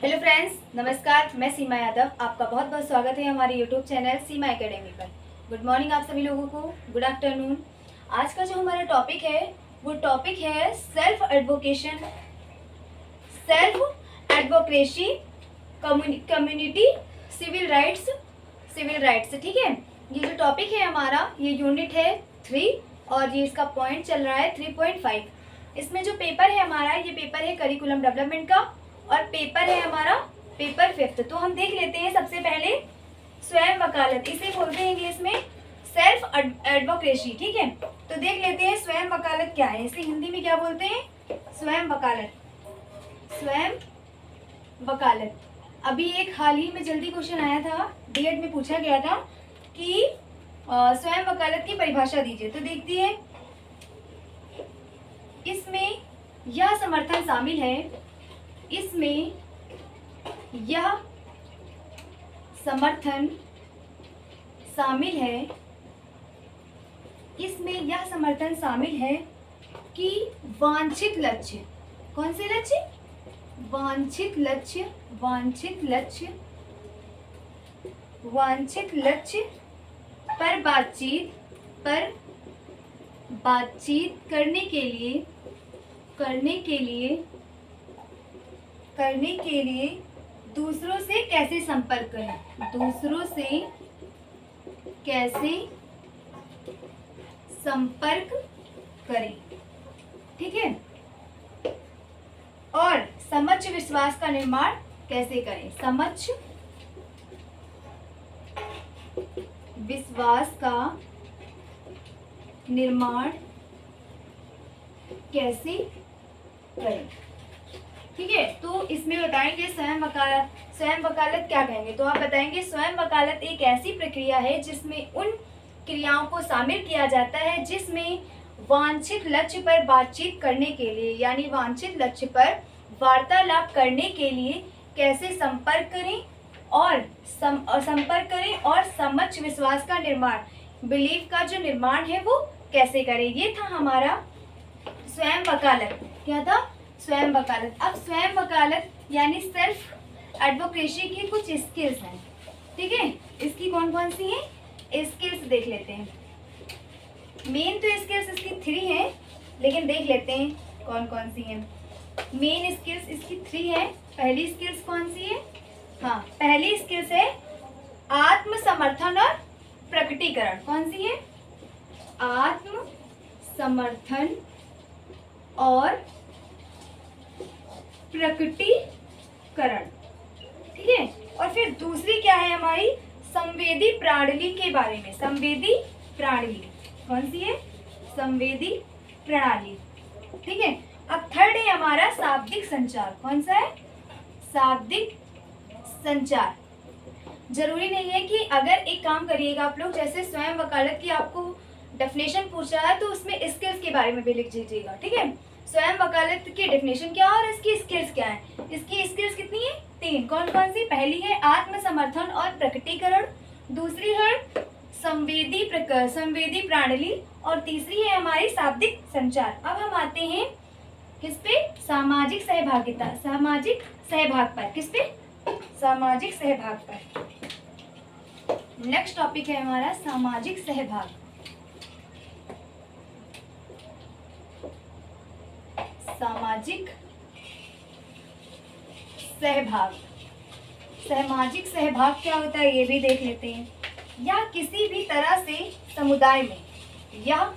Hello friends, नमस्कार। मैं सीमा यादव, आपका बहुत बहुत स्वागत है हमारे यूट्यूब चैनल सीमा एकेडमी पर। गुड मॉर्निंग आप सभी लोगों को, गुड आफ्टरनून। आज का जो हमारा टॉपिक है वो टॉपिक है self advocation, self advocacy, community, civil rights. ठीक है, ये जो टॉपिक है हमारा, ये यूनिट है 3 और ये इसका पॉइंट चल रहा है 3.5। इसमें जो पेपर है हमारा, ये पेपर है करिकुलम डेवलपमेंट का और पेपर है हमारा पेपर 5। तो हम देख लेते हैं सबसे पहले स्वयं वकालत, इसे बोलते हैं इंग्लिश में सेल्फ एडवोकेसी। ठीक है, तो देख लेते हैं स्वयं वकालत क्या है, इसे हिंदी में क्या बोलते हैं, स्वयं वकालत। स्वयं वकालत, अभी एक हाल ही में जल्दी क्वेश्चन आया था, डीएड में पूछा गया था कि स्वयं वकालत की परिभाषा दीजिए। तो देखती है, इसमें यह समर्थन शामिल है, इसमें यह समर्थन शामिल है, इसमें यह समर्थन शामिल है कि वांछित लक्ष्य, कौन से लक्ष्य, वांछित लक्ष्य पर बातचीत करने के लिए दूसरों से कैसे संपर्क करें, ठीक है, और समक्ष विश्वास का निर्माण कैसे करें, समक्ष विश्वास का निर्माण कैसे करें। ठीक है, तो इसमें बताएंगे स्वयं वकालत क्या कहेंगे, तो आप बताएंगे स्वयं वकालत एक ऐसी प्रक्रिया है जिसमें उन क्रियाओं को शामिल किया जाता है जिसमें वांछित लक्ष्य पर बातचीत करने के लिए, यानी वांछित लक्ष्य पर वार्तालाप करने के लिए कैसे संपर्क करें और समक्ष विश्वास का निर्माण, बिलीफ का जो निर्माण है वो कैसे करें। ये था हमारा स्वयं वकालत। क्या था, स्वयं वकालत। अब स्वयं वकालत यानी सेल्फ एडवोकेसी की कुछ स्किल्स हैं। ठीक है, इसकी कौन कौन सी है स्किल्स देख लेते हैं। मेन तो स्किल्स इसकी 3 हैं, लेकिन देख लेते हैं कौन कौन सी हैं। मेन स्किल्स इसकी 3 है। पहली स्किल्स कौन सी है, हाँ, पहली स्किल्स है आत्मसमर्थन और प्रकटीकरण। कौन सी है, आत्मसमर्थन और प्रकटीकरण। ठीक है, और फिर दूसरी क्या है हमारी, संवेदी प्रणाली के बारे में। संवेदी प्रणाली कौन सी है, संवेदी प्रणाली। ठीक है, अब थर्ड है हमारा शाब्दिक संचार। कौन सा है, शाब्दिक संचार। जरूरी नहीं है कि अगर एक काम करिएगा आप लोग, जैसे स्वयं वकालत की आपको डेफिनेशन पूछा है तो उसमें स्किल्स के बारे में भी लिख दीजिएगा। ठीक है, स्वयं वकालत की डेफिनेशन क्या है और इसकी स्किल्स क्या है। इसकी स्किल्स कितनी है, 3। कौन कौन सी, पहली है आत्मसमर्थन और प्रकटीकरण, दूसरी है संवेदी प्रणाली और तीसरी है हमारी शाब्दिक संचार। अब हम आते हैं किस पे, सामाजिक सहभागिता, सामाजिक सहभाग पर। किस पे, सामाजिक सहभाग पर। नेक्स्ट टॉपिक है हमारा सामाजिक सहभाग। सामाजिक सहभाग, सामाजिक सहभाग क्या होता है ये भी देख लेते हैं। या किसी भी तरह से समुदाय में, या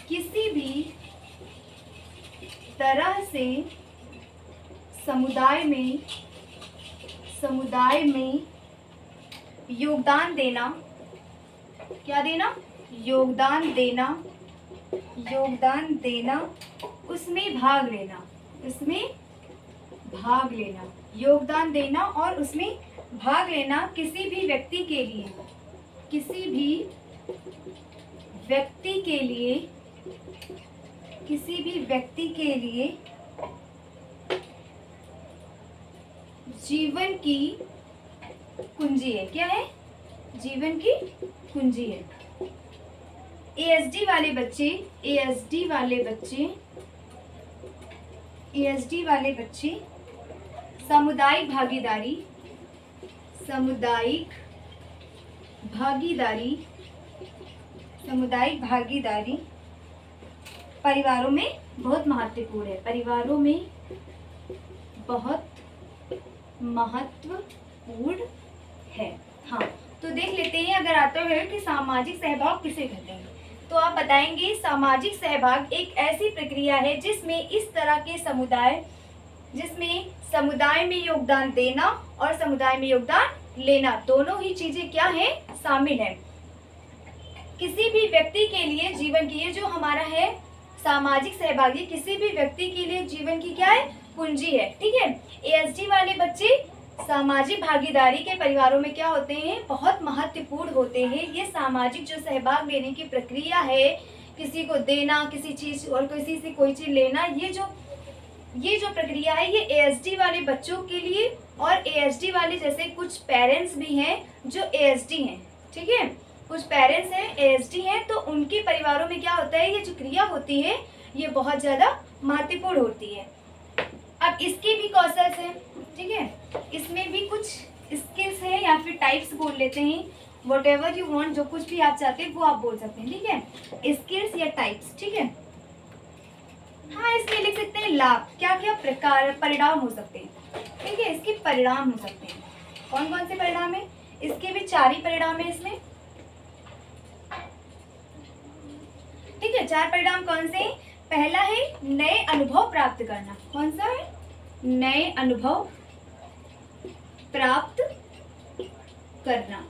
किसी भी तरह से समुदाय में योगदान देना, क्या देना, योगदान देना, उसमें भाग लेना, योगदान देना और उसमें भाग लेना किसी भी व्यक्ति के लिए जीवन की कुंजी है। क्या है, जीवन की कुंजी है। एएसडी वाले बच्चे ESD वाले बच्चे सामुदायिक भागीदारी, सामुदायिक भागीदारी, सामुदायिक भागीदारी परिवारों में बहुत महत्वपूर्ण है, परिवारों में बहुत महत्वपूर्ण है। हाँ, तो देख लेते हैं अगर आता है कि सामाजिक सहभाग किसे कहते हैं, तो आप बताएंगे सामाजिक सहभाग एक ऐसी प्रक्रिया है जिसमें इस तरह के समुदाय, जिसमें समुदाय में योगदान देना और समुदाय में योगदान लेना दोनों ही चीजें क्या है, शामिल है। किसी भी व्यक्ति के लिए जीवन की, ये जो हमारा है सामाजिक सहभागी, किसी भी व्यक्ति के लिए जीवन की क्या है, पूंजी है। ठीक है, ESD वाले बच्चे सामाजिक भागीदारी के परिवारों में क्या होते हैं, बहुत महत्वपूर्ण होते हैं। ये सामाजिक जो सहभाग लेने की प्रक्रिया है, किसी को देना, किसी चीज और किसी से कोई चीज लेना, ये जो प्रक्रिया है ये ESD वाले बच्चों के लिए, और ESD वाले जैसे कुछ पेरेंट्स भी हैं जो ESD हैं। ठीक है, कुछ पेरेंट्स हैं ESD हैं, तो उनके परिवारों में क्या होता है, ये जो क्रिया होती है ये बहुत ज्यादा महत्वपूर्ण होती है। अब इसके भी कौशल हैं, ठीक है, इसमें भी कुछ स्किल्स हैं या फिर टाइप्स बोल लेते हैं, वट एवर यू वॉन्ट, जो कुछ भी आप चाहते हैं वो आप बोल सकते हैं। ठीक है, स्किल्स या टाइप्स। ठीक है, हाँ, इसमें लिख सकते हैं लाभ, क्या क्या प्रकार परिणाम हो सकते हैं। ठीक है, इसके परिणाम हो सकते हैं, कौन कौन से परिणाम है, इसके भी 4 ही परिणाम है इसमें। ठीक है, 4 परिणाम कौन से हैं? पहला है नए अनुभव प्राप्त करना। कौन सा है? नए अनुभव प्राप्त करना।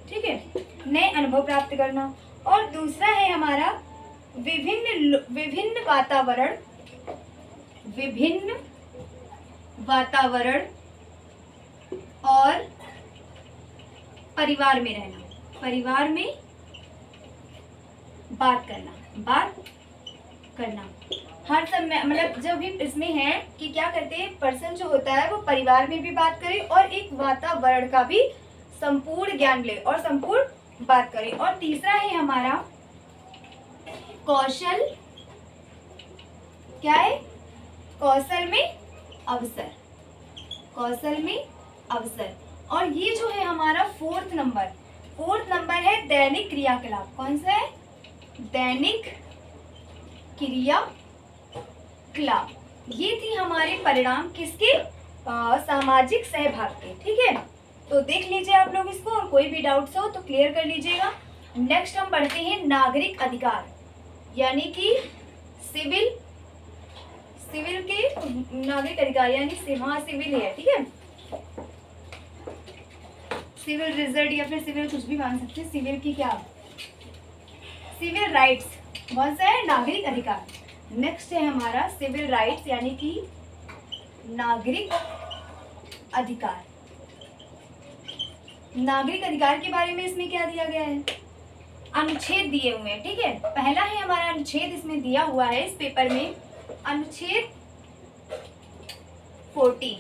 ठीक है, नए अनुभव प्राप्त करना। और दूसरा है हमारा विभिन्न वातावरण और परिवार में रहना, परिवार में बात करना हर समय, मतलब जो भी इसमें है कि क्या करते हैं, पर्सन जो होता है वो परिवार में भी बात करे और एक वातावरण का भी संपूर्ण ज्ञान ले और संपूर्ण बात करे। और तीसरा है हमारा कौशल, क्या है, कौशल में अवसर, कौशल में अवसर। और ये जो है हमारा 4th नंबर है दैनिक क्रियाकलाप। कौन सा है? दैनिक क्रियाकलाप। ये थी हमारे परिणाम किसके, सामाजिक सहभाग के। ठीक है, तो देख लीजिए आप लोग इसको, और कोई भी डाउट्स हो तो क्लियर कर लीजिएगा। नेक्स्ट हम पढ़ते हैं नागरिक अधिकार, यानी कि सिविल के नागरिक अधिकार, यानी सिविल है। ठीक है, सिविल रिजल्ट या फिर सिविल कुछ भी मान सकते हैं। सिविल की क्या, सिविल राइट्स। कौन सा है? नागरिक अधिकार। नेक्स्ट है हमारा सिविल राइट्स, यानी कि नागरिक अधिकार। नागरिक अधिकार के बारे में इसमें क्या दिया गया है, अनुच्छेद दिए हुए हैं। ठीक है, पहला है हमारा अनुच्छेद, इसमें दिया हुआ है इस पेपर में, अनुच्छेद 14।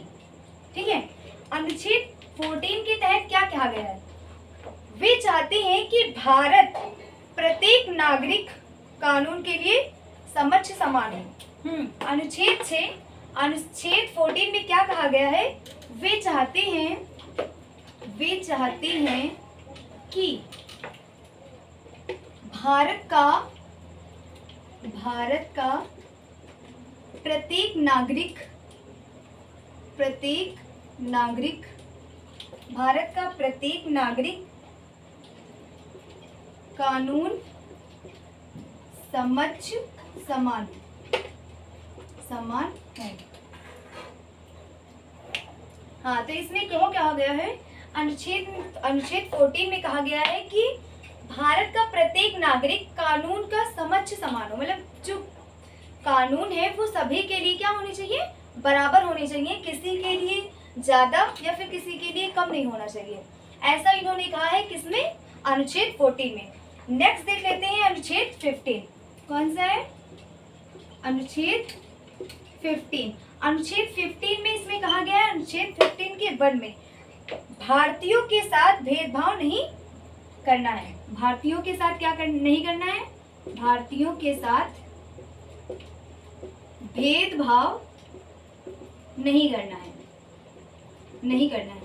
ठीक है, अनुच्छेद 14 के तहत क्या कहा गया है, वे चाहते हैं कि भारत प्रत्येक नागरिक कानून के लिए समक्ष समान है। अनुच्छेद 14 में क्या कहा गया है, वे चाहते हैं कि भारत का प्रत्येक नागरिक कानून समक्ष समान है। हाँ, तो इसमें क्यों कहा गया है, अनुच्छेद 14 में कहा गया है कि भारत का प्रत्येक नागरिक कानून का समक्ष समान हो, मतलब जो कानून है वो सभी के लिए क्या होनी चाहिए, बराबर होनी चाहिए, किसी के लिए ज्यादा या फिर किसी के लिए कम नहीं होना चाहिए। ऐसा इन्होंने कहा है किसमें, अनुच्छेद 14 में। नेक्स्ट देख लेते हैं अनुच्छेद 15। कौन सा है? अनुच्छेद 15। अनुच्छेद 15 में इसमें कहा गया है, अनुच्छेद 15 के 1 में भारतीयों के साथ भेदभाव नहीं करना है। भारतीयों के साथ क्या नहीं करना है, भारतीयों के साथ भेदभाव नहीं करना है, नहीं करना है।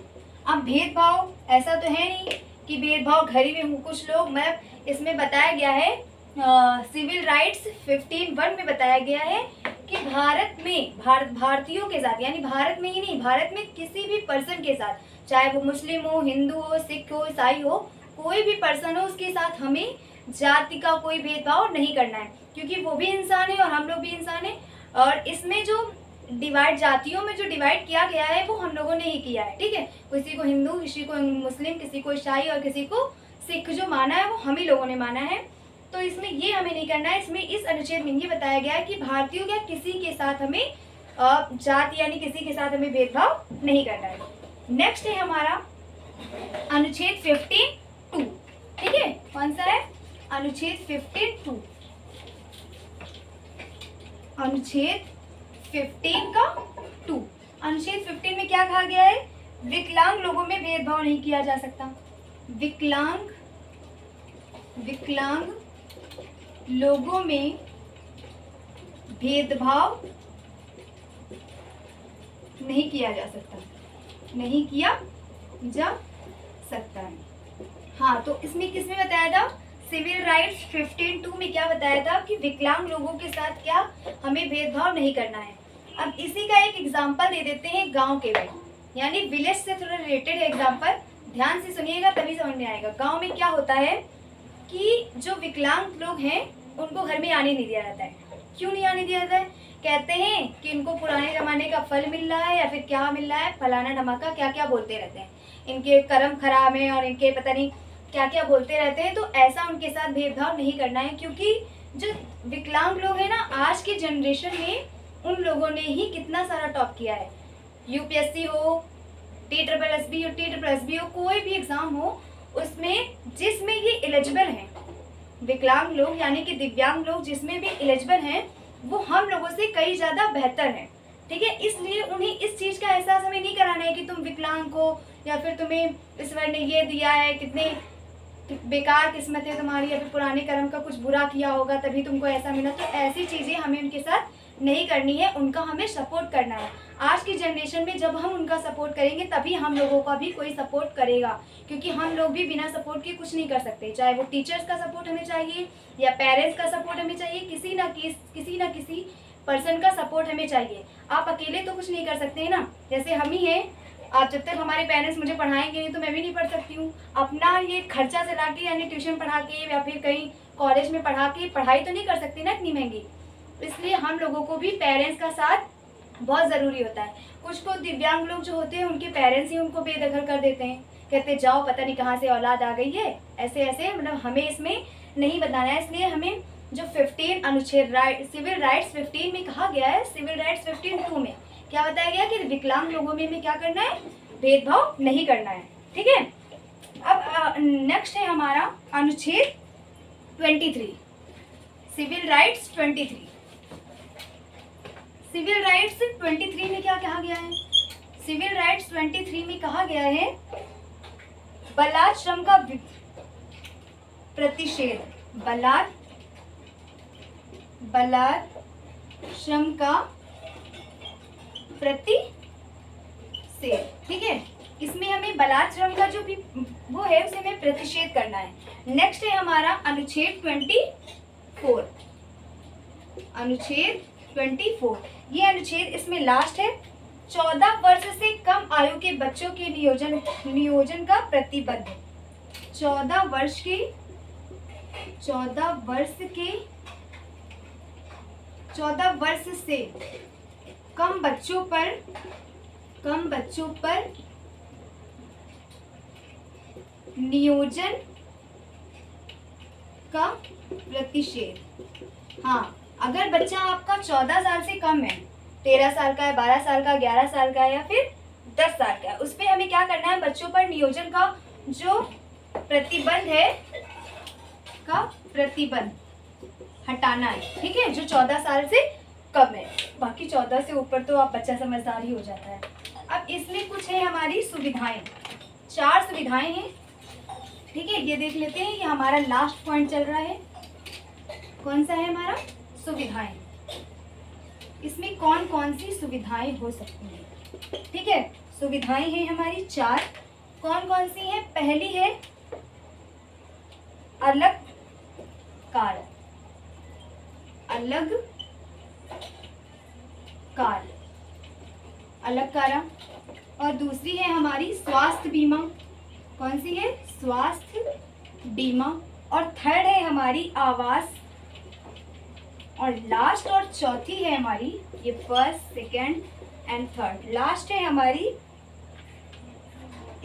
अब भेदभाव ऐसा तो है नहीं कि भेदभाव घर ही में कुछ लोग, मैं इसमें बताया गया है सिविल राइट्स 15(1) में बताया गया है कि भारत में भारतीयों के साथ, यानी भारत में ही नहीं, भारत में किसी भी पर्सन के साथ, चाहे वो मुस्लिम हो, हिंदू हो, सिख हो, ईसाई हो, कोई भी पर्सन हो, उसके साथ हमें जाति का कोई भेदभाव नहीं करना है, क्योंकि वो भी इंसान है और हम लोग भी इंसान है। और इसमें जो डिवाइड, जातियों में जो डिवाइड किया गया है वो हम लोगों ने ही किया है, ठीक है। किसी को हिंदू, किसी को मुस्लिम, किसी को ईसाई और किसी को सिख जो माना है वो हम ही लोगों ने माना है। तो इसमें ये हमें नहीं करना है। इसमें इस अनुच्छेद में ये बताया गया है कि भारतीयों का किसी के साथ हमें जाति यानी किसी के साथ हमें भेदभाव नहीं करना है। नेक्स्ट है हमारा अनुच्छेद 15(2), ठीक है। कौन सा है? अनुच्छेद 15(2), अनुच्छेद 15(2). अनुच्छेद 15 में क्या कहा गया है? विकलांग लोगों में भेदभाव नहीं किया जा सकता। विकलांग लोगों में भेदभाव नहीं किया जा सकता, नहीं किया जा सकता है। हाँ, तो इसमें किसमें बताया था? सिविल राइट्स 15(2) में क्या बताया था कि विकलांग लोगों के साथ क्या हमें भेदभाव नहीं करना है। अब इसी का एक एग्जांपल दे देते हैं गांव के में, यानी विलेज से थोड़ा रिलेटेड है एग्जांपल, ध्यान से सुनिएगा तभी समझ में आएगा। गांव में क्या होता है कि जो विकलांग लोग हैं उनको घर में आने नहीं दिया जाता है। क्यों नहीं आने दिया जाता है? कहते हैं कि इनको पुराने जमाने का फल मिल रहा है या फिर क्या मिल रहा है, फलाना धमाका क्या क्या बोलते रहते हैं, इनके कर्म खराब है और इनके पता नहीं क्या क्या बोलते रहते हैं। तो ऐसा उनके साथ भेदभाव नहीं करना है, क्योंकि जो विकलांग लोग हैं ना, आज की जनरेशन में उन लोगों ने ही कितना सारा टॉप किया है। यूपीएससी हो, TSSB हो, कोई भी एग्जाम हो, उसमें जिसमें ये एलिजिबल हैं विकलांग लोग यानी कि दिव्यांग लोग, जिसमें भी एलिजिबल हैं, वो हम लोगों से कई ज़्यादा बेहतर हैं, ठीक है। इसलिए उन्हें इस चीज़ का एहसास हमें नहीं कराना है कि तुम विकलांग हो या फिर तुम्हें ईश्वर ने ये दिया है, कितने बेकार किस्मत है तुम्हारी, या फिर पुराने कर्म का कुछ बुरा किया होगा तभी तुमको ऐसा मिला। तो ऐसी चीज़ें हमें उनके साथ नहीं करनी है, उनका हमें सपोर्ट करना है। आज की जनरेशन में जब हम उनका सपोर्ट करेंगे तभी हम लोगों का भी कोई सपोर्ट करेगा, क्योंकि हम लोग भी बिना सपोर्ट के कुछ नहीं कर सकते। चाहे वो टीचर्स का सपोर्ट हमें चाहिए या पेरेंट्स का सपोर्ट हमें चाहिए, किसी ना किसी पर्सन का सपोर्ट हमें चाहिए। आप अकेले तो कुछ नहीं कर सकते हैं ना। जैसे हम ही हैं, आप जब तक हमारे पेरेंट्स मुझे पढ़ाएंगे नहीं तो मैं भी नहीं पढ़ सकती हूँ। अपना ये खर्चा चला के यानी ट्यूशन पढ़ा के या फिर कहीं कॉलेज में पढ़ा के पढ़ाई तो नहीं कर सकती ना इतनी महंगी। इसलिए हम लोगों को भी पेरेंट्स का साथ बहुत ज़रूरी होता है। कुछ को दिव्यांग लोग जो होते हैं उनके पेरेंट्स ही उनको बेदखल कर देते हैं, कहते जाओ पता नहीं कहाँ से औलाद आ गई है, ऐसे ऐसे। मतलब हमें इसमें नहीं बताना है। इसलिए हमें जो 15 अनुच्छेद सिविल राइट्स 15 में कहा गया है, सिविल राइट्स 15(2) में क्या बताया गया कि विकलांग लोगों में क्या करना है? भेदभाव नहीं करना है, ठीक है। अब नेक्स्ट है हमारा अनुच्छेद 23, सिविल राइट्स 23। सिविल राइट्स 23 में क्या कहा गया है? सिविल राइट्स 23 में कहा गया है बलात् श्रम का प्रतिषेध, बलात् श्रम का प्रतिषेध, ठीक है। इसमें हमें बलात् श्रम का जो भी वो है उसे हमें प्रतिषेध करना है। नेक्स्ट है हमारा अनुच्छेद 24, अनुच्छेद 24। ये अनुच्छेद इसमें लास्ट है। 14 वर्ष से कम आयु के बच्चों के नियोजन का प्रतिबंध। 14 वर्ष से कम बच्चों पर नियोजन का प्रतिषेध। हाँ, अगर बच्चा आपका 14 साल से कम है, 13 साल का है, 12 साल का, 11 साल का है या फिर 10 साल का है, उस पर हमें क्या करना है? बच्चों पर नियोजन का जो प्रतिबंध है का प्रतिबंध हटाना है, ठीक है, जो 14 साल से कम है। बाकी 14 से ऊपर तो आप बच्चा समझदार ही हो जाता है। अब इसमें कुछ है हमारी सुविधाएं, 4 सुविधाएं हैं, ठीक है। ये देख लेते हैं, ये हमारा लास्ट पॉइंट चल रहा है। कौन सा है हमारा? सुविधाएं। इसमें कौन कौन सी सुविधाएं हो सकती हैं। ठीक है, सुविधाएं हैं हमारी 4। कौन कौन सी हैं? पहली है अलग कार, अलग कार, अलग कारा। और दूसरी है हमारी स्वास्थ्य बीमा। कौन सी है? स्वास्थ्य बीमा। और थर्ड है हमारी आवास। और लास्ट और चौथी है हमारी, ये first, second and third, last है हमारी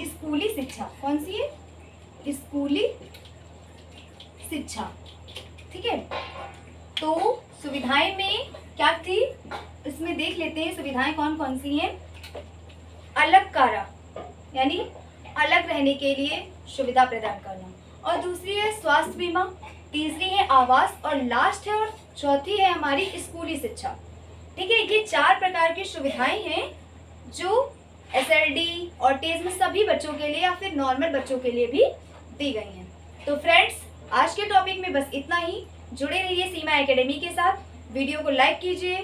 स्कूली शिक्षा। कौन सी है? स्कूली शिक्षा। ठीक है, तो सुविधाएं में क्या थी, इसमें देख लेते हैं सुविधाएं कौन कौन सी हैं। अलग कारा यानी अलग रहने के लिए सुविधा प्रदान करना, और दूसरी है स्वास्थ्य बीमा, तीसरी है आवास, और लास्ट है और चौथी है हमारी स्कूली शिक्षा। ठीक है, ये 4 प्रकार की सुविधाएं हैं जो एसएलडी और ऑटिज्म सभी बच्चों के लिए या फिर नॉर्मल बच्चों के लिए भी दी गई हैं। तो फ्रेंड्स, आज के टॉपिक में बस इतना ही। जुड़े रहिए सीमा एकेडमी के साथ। वीडियो को लाइक कीजिए,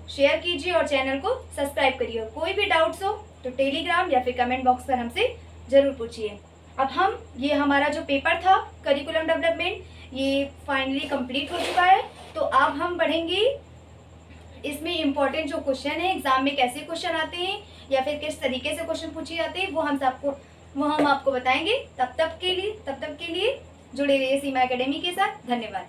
शेयर कीजिए और चैनल को सब्सक्राइब करिए। कोई भी डाउट्स हो तो टेलीग्राम या फिर कमेंट बॉक्स पर हमसे ज़रूर पूछिए। अब ये हमारा जो पेपर था करिकुलम डेवलपमेंट, ये फाइनली कंप्लीट हो चुका है। तो अब हम बढ़ेंगे इसमें इम्पोर्टेंट जो क्वेश्चन है, एग्जाम में कैसे क्वेश्चन आते हैं या फिर किस तरीके से क्वेश्चन पूछे जाते हैं, वो हम आपको बताएंगे। तब तक के लिए जुड़े रहिए सीमा एकेडमी के साथ। धन्यवाद।